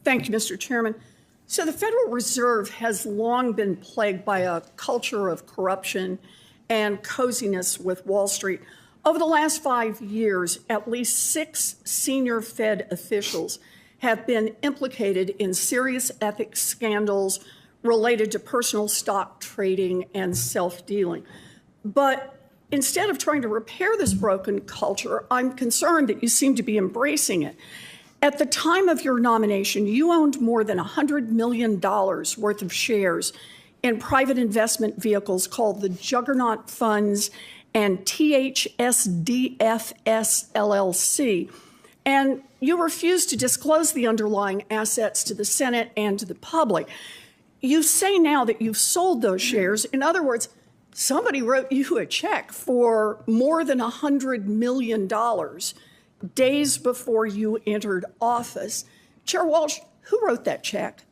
Thank you, Mr. Chairman. So the Federal Reserve has long been plagued by a culture of corruption and coziness with Wall Street. Over the last 5 years, at least 6 senior Fed officials have been implicated in serious ethics scandals related to personal stock trading and self-dealing. But instead of trying to repair this broken culture, I'm concerned that you seem to be embracing it. At the time of your nomination, you owned more than $100 million worth of shares in private investment vehicles called the Juggernaut Funds and THSDFS LLC. And you refused to disclose the underlying assets to the Senate and to the public. You say now that you've sold those shares. In other words, somebody wrote you a check for more than $100 million days before you entered office. Chair Walsh, who wrote that check?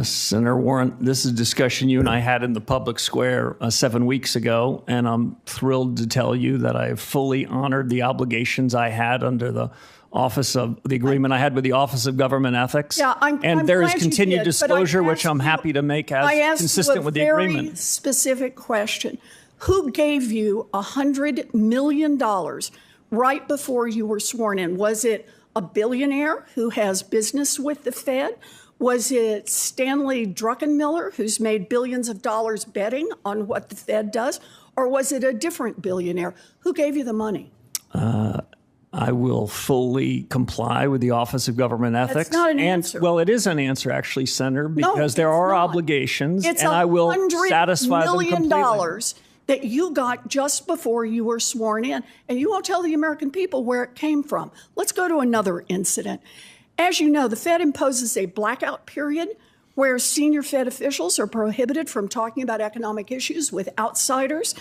Senator Warren, this is a discussion you and I had in the public square 7 weeks ago, and I'm thrilled to tell you that I have fully honored the obligations I had under the agreement I had with the Office of Government Ethics. Yeah, and there is continued disclosure, which I'm happy to make as consistent with the agreement. I asked you a very specific question. Who gave you $100 million right before you were sworn in? Was it a billionaire who has business with the Fed? Was it Stanley Druckenmiller, who's made billions of dollars betting on what the Fed does? Or was it a different billionaire? Who gave you the money? I will fully comply with the Office of Government Ethics. That's not an answer. Well, it is an answer, actually, Senator, because there are obligations, and I will satisfy them completely. $100 million that you got just before you were sworn in, and you won't tell the American people where it came from. Let's go to another incident. As you know, the Fed imposes a blackout period where senior Fed officials are prohibited from talking about economic issues with outsiders.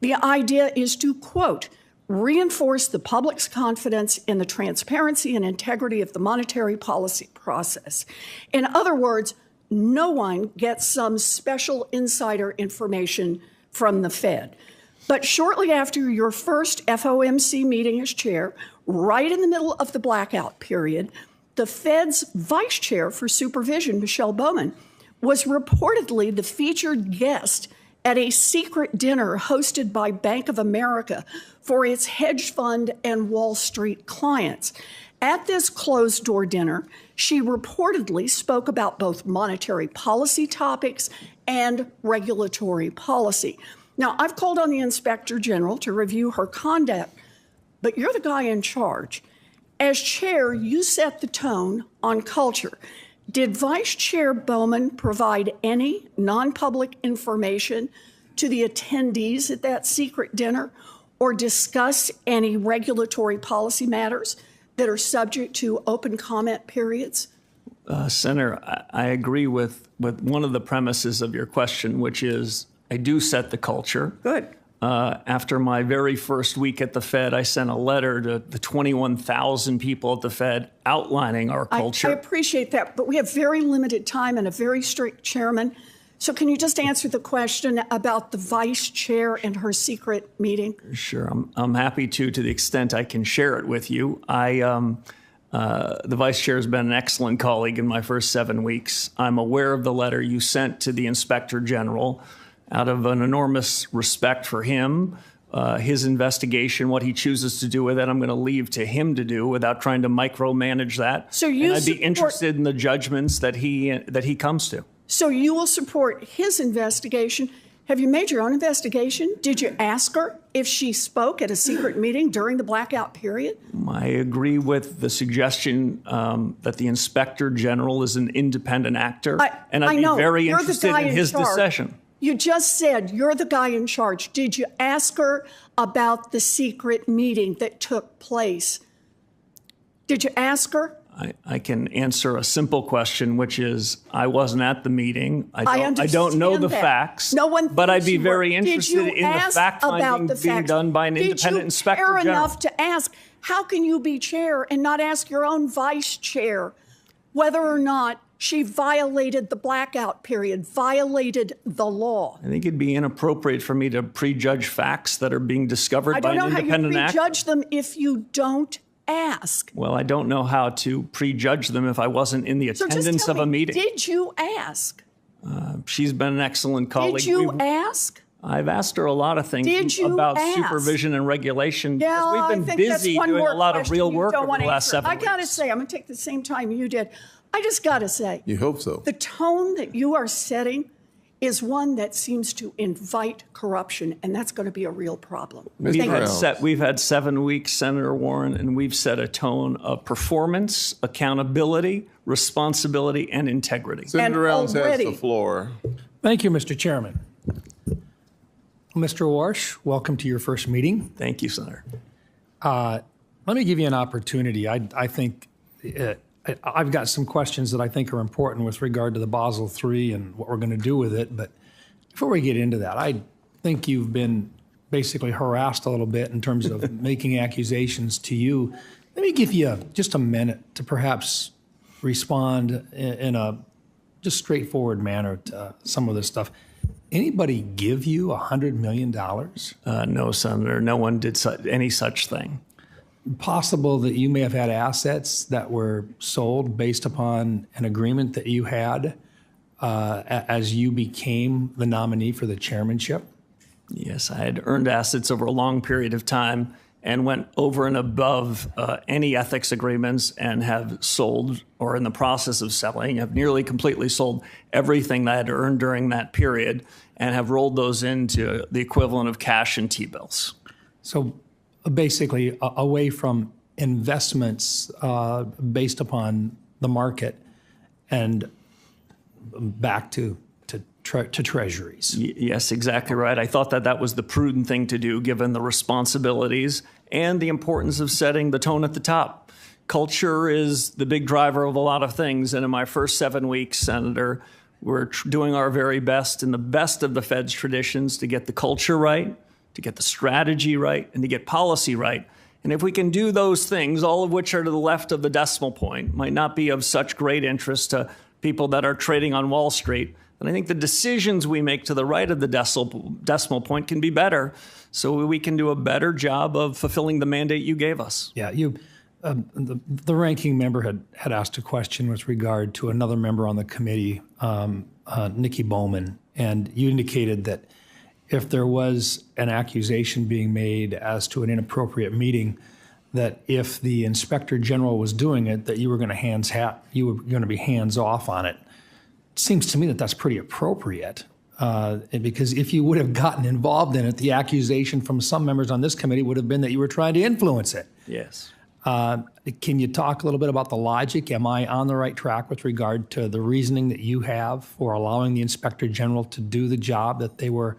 The idea is to, quote, reinforce the public's confidence in the transparency and integrity of the monetary policy process. In other words, no one gets some special insider information from the Fed. But shortly after your first FOMC meeting as chair, right in the middle of the blackout period, the Fed's vice chair for supervision, Michelle Bowman, was reportedly the featured guest at a secret dinner hosted by Bank of America for its hedge fund and Wall Street clients. At this closed-door dinner, she reportedly spoke about both monetary policy topics and regulatory policy. Now, I've called on the Inspector General to review her conduct, but you're the guy in charge. As chair, you set the tone on culture. Did Vice Chair Bowman provide any non-public information to the attendees at that secret dinner or discuss any regulatory policy matters that are subject to open comment periods? Senator, I agree with one of the premises of your question, which is I do set the culture. Good. After my very first week at the Fed, I sent a letter to the 21,000 people at the Fed outlining our culture. I appreciate that, but we have very limited time and a very strict chairman. So can you just answer the question about the vice chair and her secret meeting? Sure, I'm happy to the extent I can share it with you. The vice chair has been an excellent colleague in my first 7 weeks. I'm aware of the letter you sent to the Inspector General. Out of an enormous respect for him, his investigation, what he chooses to do with it, I'm going to leave to him to do without trying to micromanage that. So I'd be interested in the judgments that he comes to. So you will support his investigation. Have you made your own investigation? Did you ask her if she spoke at a secret meeting during the blackout period? I agree with the suggestion that the Inspector General is an independent actor, and I'd be very interested in his decision. You just said you're the guy in charge. Did you ask her about the secret meeting that took place? Did you ask her? I can answer a simple question, which is I wasn't at the meeting. I don't know the facts. No one. But I'd be very interested in the fact-finding being done by an independent Inspector General. Did you care enough to ask, how can you be chair and not ask your own vice chair whether or not she violated the blackout period, violated the law? I think it'd be inappropriate for me to prejudge facts that are being discovered by an independent actor. I don't know how you prejudge them if you don't ask? Well, I don't know how to prejudge them if I wasn't in the So just attendance tell of a me, meeting. did you ask? She's been an excellent colleague. Did you ask? I've asked her a lot of things Did you about ask? supervision and regulation. Yeah, because we've been I think busy that's one doing more a lot of question real you work don't over want the to last answer. 7 I weeks. got to say, I'm going to take the same time you did. I just got to say, You hope so. the tone that you are setting is one that seems to invite corruption, and that's going to be a real problem. Mr. Thank you. Brown. We've had 7 weeks, Senator Warren, and we've set a tone of performance, accountability, responsibility, and integrity. Senator Rounds has already- the floor. Thank you, Mr. Chairman. Mr. Warsh, welcome to your first meeting. Thank you, Senator. Let me give you an opportunity. I think I've got some questions that I think are important with regard to the Basel III and what we're going to do with it. But before we get into that, I think you've been basically harassed a little bit in terms of making accusations to you. Let me give you just a minute to perhaps respond in a just straightforward manner to some of this stuff. Anybody give you $100 million? No, Senator, no one did any such thing. Possible that you may have had assets that were sold based upon an agreement that you had as you became the nominee for the chairmanship? Yes, I had earned assets over a long period of time and went over and above any ethics agreements and have sold or in the process of selling, have nearly completely sold everything that I had earned during that period and have rolled those into the equivalent of cash and T-bills. So basically away from investments based upon the market and back to treasuries. Yes, exactly right. I thought that was the prudent thing to do given the responsibilities and the importance of setting the tone at the top. Culture is the big driver of a lot of things. And in my first 7 weeks, Senator, we're doing our very best in the best of the Fed's traditions to get the culture right, to get the strategy right, and to get policy right. And if we can do those things, all of which are to the left of the decimal point, might not be of such great interest to people that are trading on Wall Street, then I think the decisions we make to the right of the decimal point can be better, so we can do a better job of fulfilling the mandate you gave us. Yeah, the ranking member had asked a question with regard to another member on the committee, Nikki Bowman, and you indicated that if there was an accusation being made as to an inappropriate meeting, that if the inspector general was doing it, that you were going to be hands off on it. It seems to me that that's pretty appropriate because if you would have gotten involved in it, the accusation from some members on this committee would have been that you were trying to influence it. Yes. Can you talk a little bit about the logic? Am I on the right track with regard to the reasoning that you have for allowing the inspector general to do the job that they were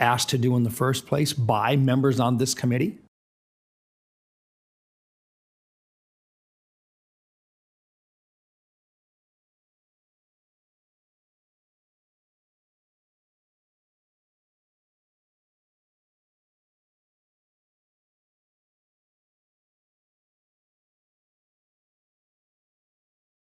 asked to do in the first place by members on this committee?